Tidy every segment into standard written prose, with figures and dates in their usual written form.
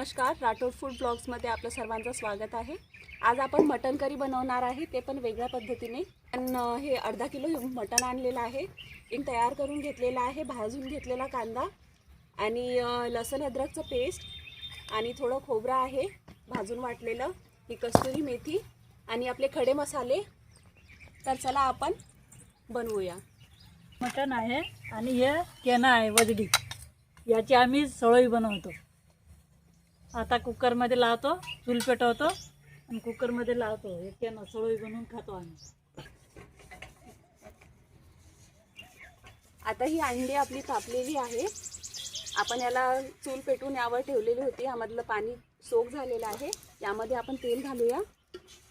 नमस्कार, राठोड फूड ब्लॉग्समध्ये आपलं सर्वांचं स्वागत आहे। आज आपण मटन करी बनवणार आहे, ते पण वेगळ्या पद्धतीने। पण हे अर्धा किलो मटन आणलेलं आहे, एक तयार करून घेतलेला आहे, भाजून घेतलेला कांदा आणि लसूण अद्रकचं पेस्ट आणि थोडं खोबरं आहे भाजून वाटलेलं, ही कस्तुरी मेथी आणि आपले खडे मसाले। तर चला आपण बनवूया। मटन आहे आणि हे केना आहे वजडी, याची आम्ही सळई बनवतो। आता कुकर मध्ये लावतो, चूल पेटवतो आणि कुकर मध्ये लावतो, हे केना सळई बनवून खातो आम्ही। आता ही अंडी आपली कापलेली आहे, आपण याला चूल पेटून यावर ठेवलेली होती, यामधलं पाणी सोक झालेलं आहे। यामध्ये आपण तेल घालूया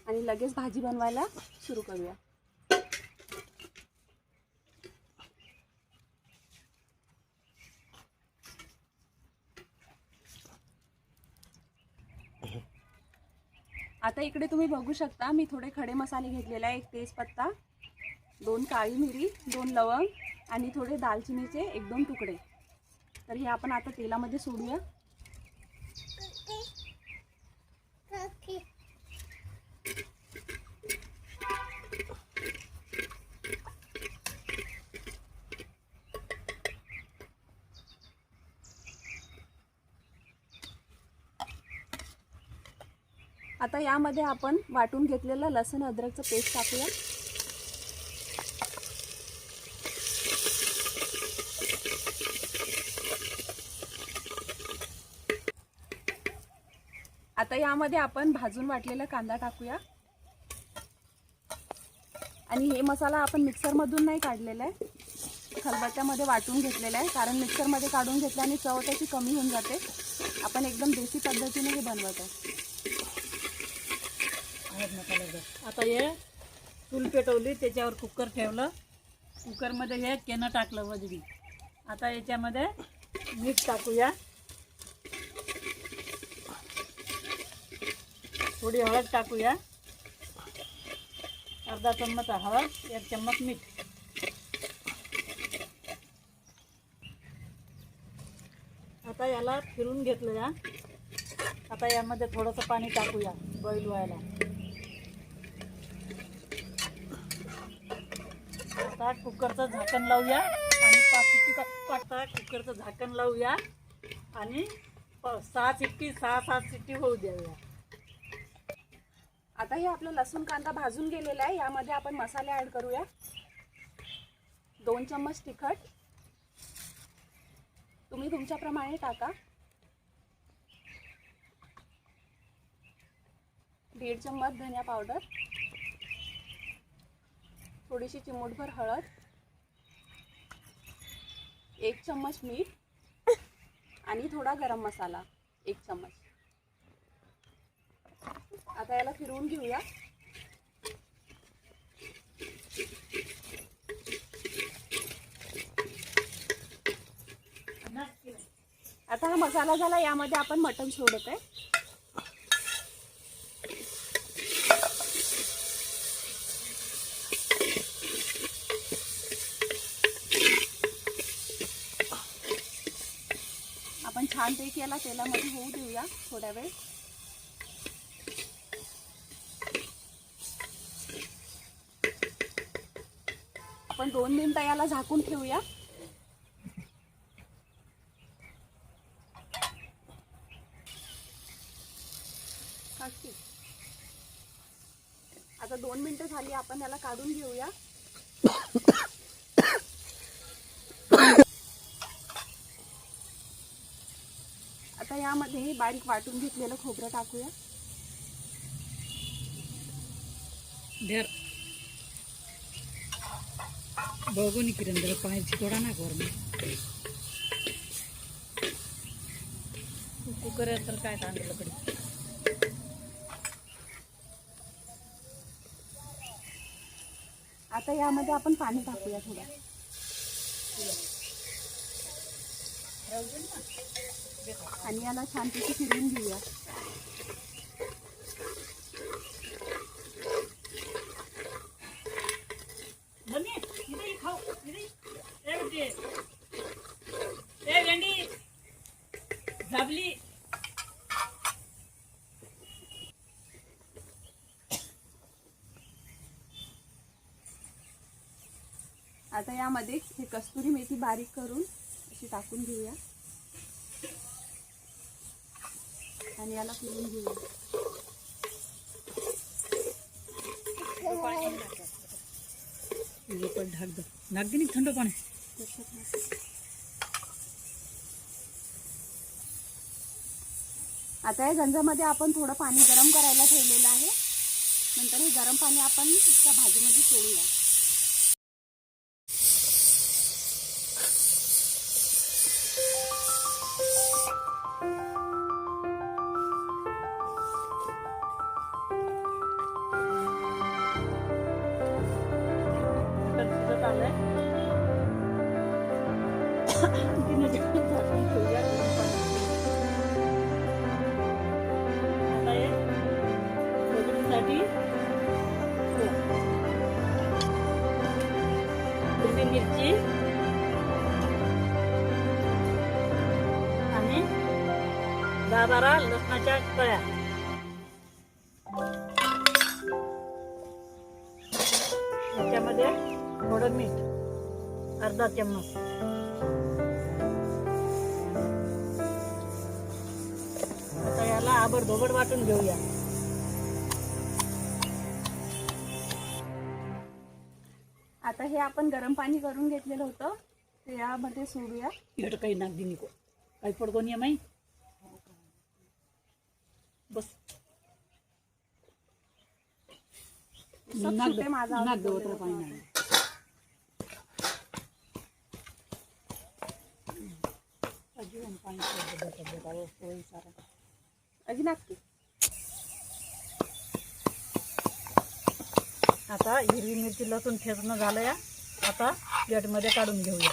आणि लगेच भाजी बनवायला सुरू करूया। आता इकडे तुम्ही बघू शकता, मी थोडे खडे मसाले घेतलेले आहे, एक तेजपत्ता, 2 काळी मिरी, 2 लवंग आणि थोडे दालचिनीचे 1-2 तुकडे। तर हे आपण आता तेलामध्ये सोडूया। आता यामध्ये आपण वाटून घेतलेलं लसूण अद्रकचं पेस्ट टाकूया। आता यामध्ये आपण भाजून वाटलेला कांदा टाकूया आणि हे मसाला आपण मिक्सर मधून नाही काढलेला आहे, खलबत्त्यामध्ये वाटून घेतलेला आहे, कारण मिक्सर मध्ये काढून घेतल्याने चव त्याची कमी होऊन जाते। आपण एकदम देसी पद्धतीने हे बनवत आहे। आता हे चूल पेटवली, त्याच्यावर कुकर ठेवलं, कुकर मध्ये हे केना टाकलं वजडी। आता याच्यामध्ये मीठ टाकूया, थोडी हळद टाकूया, अर्धा चम्मच हळद, 1 चम्मच मीठ। आता याला फिरून घेतलं या। आता यामध्ये थोडंसं पाणी टाकूया बॉईल व्हायला। आता कुकरचं झाकण लावूया आणि 5 शिट्टी आता कुकरचं झाकण लावूया आणि 6 शिट्टी होऊ द्याव्या। आता हे आपलं लसूण कांदा भाजून गेलेला आहे, यामध्ये आपण मसाले ऍड करूया। 2 चम्मच तिखट, तुम्ही तुमच्या प्रमाणे टाका। 1.5 चम्मच धनिया पावडर, थोडीशी चिमूटभर हळद, 1 चम्मच मीठ आणि थोडा गरम मसाला 1 चम्मच। आता याला फिरवून घेऊया। आता हा मसाला झाला, यामध्ये आपण मटण सोडत आहे। आपण छानपैकी याला तेलामध्ये होऊ देऊया थोड्या वेळ। आपण 2 मिनिटं याला झाकून ठेवूया। आता 2 मिनिटं झाली, आपण याला काढून घेऊया। आता यामध्ये बारीक वाटून घेतलेलं खोबरं टाकूया। बघून किरण पाण्याची थोडा ना कर कुकर तर काय तांदूळ कडे। आता यामध्ये आपण पाणी टाकूया थोडं आणि याला छानपैकी फिरवून घेऊया। आता यामध्ये हे कस्तुरी मेथी बारीक करून अशी टाकून घेऊया आणि याला फिरवून घेऊया. ढाक दे थंड पाणी. आता या गंजामध्ये आपण थोडं पाणी गरम करायला ठेवलेलं आहे. नंतर हे गरम पाणी आपण त्या भाजीमध्ये सोडूया. हिरवी मिरची आणि 10-12 लसणाच्या कळ्या. त्याच्यामध्ये थोडं मीठ, अर्धा चम्मच. आता याला आबडधोबड वाटून घेऊया. आता हे आपण गरम पाणी करून घेतलेलं होतं ते यामध्ये सोडूया. इकडं काही नागदी नको, काही पडको नाही माही. बस सुटे माझा नाग देवत्र पाणी नाही. अजून पाणी अजून नागते. आता हिरवी मिरची लसूण ठेचणं झालं या. आता प्लेटमध्ये काढून घेऊया.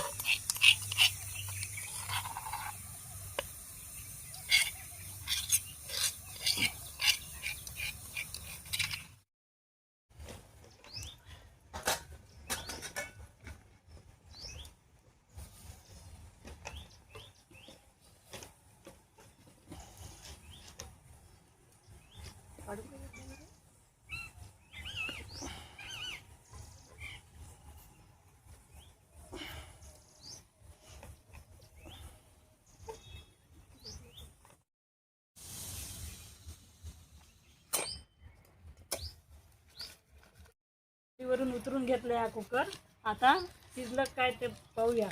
वरून उतरून घेतलं या कुकर. आता शिजलं काय ते पाहूया.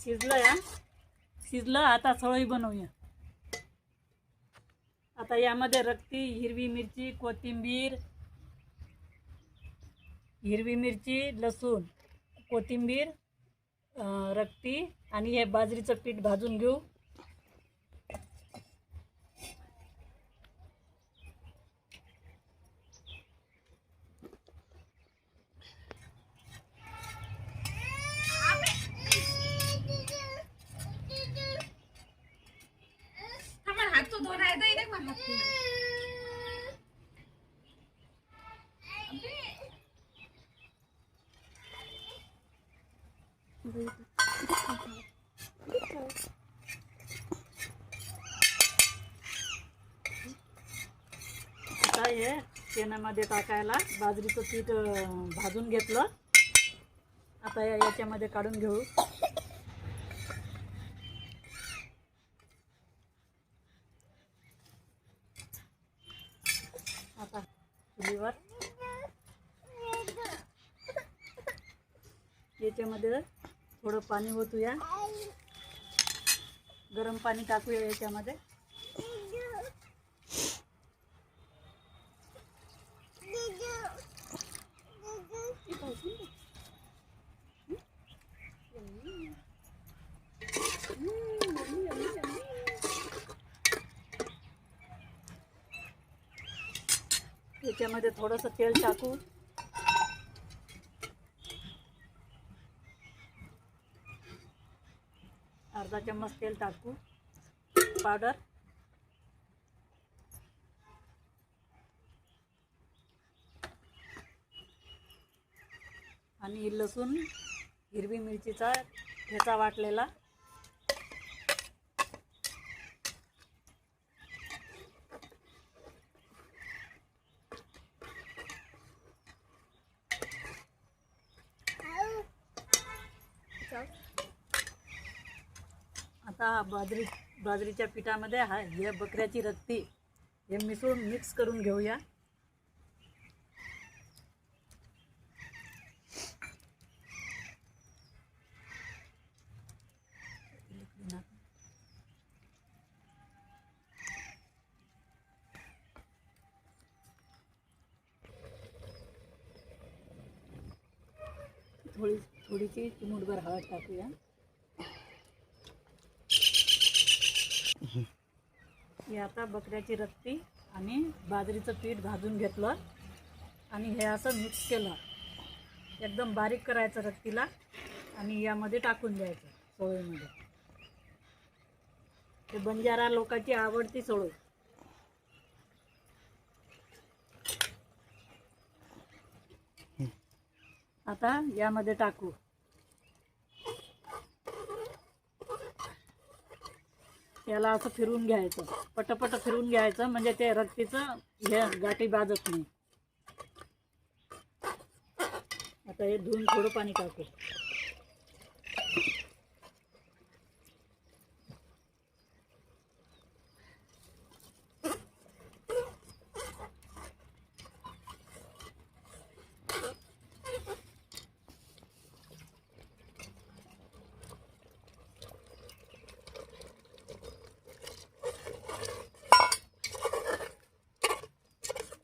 शिजलं. आता सवई बनवूया. आता यामध्ये रक्ती, हिरवी मिरची, कोथिंबीर, लसूण, कोथिंबीर, रक्ती आणि हे बाजरीचं पीठ भाजून घेऊ. आता हे तेलामध्ये टाकायला बाजरीचं पीठ भाजून घेतलं. आता याच्यामध्ये काढून घेऊ. आता चुलीवर याच्यामध्ये थोडं पाणी ओतूया. गरम पाणी टाकूया याच्यामध्ये. याच्यामध्ये थोडंसं तेल टाकू. अर्धा चम्मच तेल टाकू. पावडर आणि लसूण, हिरवी मिरचीचा ठेचा वाटलेला, आता बाजरीच्या पिठामध्ये हे बकऱ्याची रक्ती हे मिसळून मिक्स करून घेऊया. थोडीशी चिमूटभर हळद टाकूया. हे आता बकऱ्याची रक्ती आणि बाजरीचं पीठ भाजून घेतलं आणि हे असं मिक्स केलं. एकदम बारीक करायचं रक्तीला आणि यामध्ये टाकून द्यायचं सळईमध्ये. हे बंजारा लोकांची आवडती सळई. आता यामध्ये टाकू. याला असं फिरवून घ्यायचं, पटपट फिरवून घ्यायचं, म्हणजे ते रक्तीचं हे गाठी बाजत नाही. आता हे धुवून थोडं पाणी टाकू.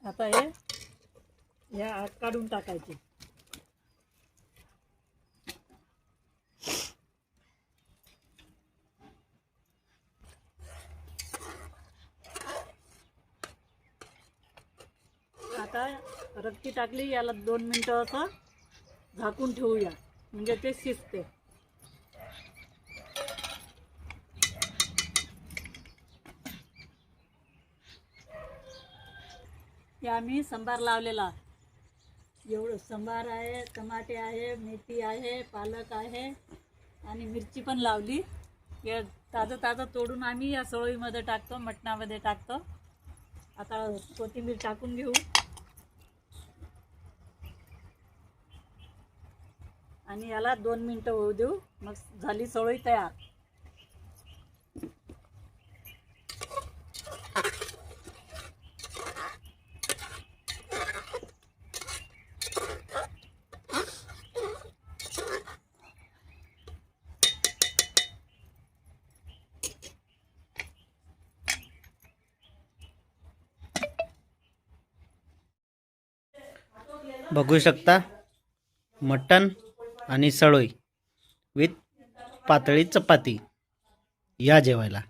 आता हे आत काढून टाकायचे. आता रक्ती टाकली, याला 2 मिनटं असं झाकून ठेवूया, म्हणजे ते शिजते. हे आम्ही संबार लावलेला. एवढं संबार आहे, टमाटे आहे, मेथी आहे, पालक आहे आणि मिरची पण लावली. हे ताजं तोडून आम्ही या सळईमध्ये टाकतो, मटणामध्ये टाकतो. आता कोथिंबीर टाकून घेऊ आणि याला 2 मिनटं होऊ देऊ, मग झाली सळई तयार. बघू शकता मटण आणि सळई विथ पातळी चपाती. या जेवायला.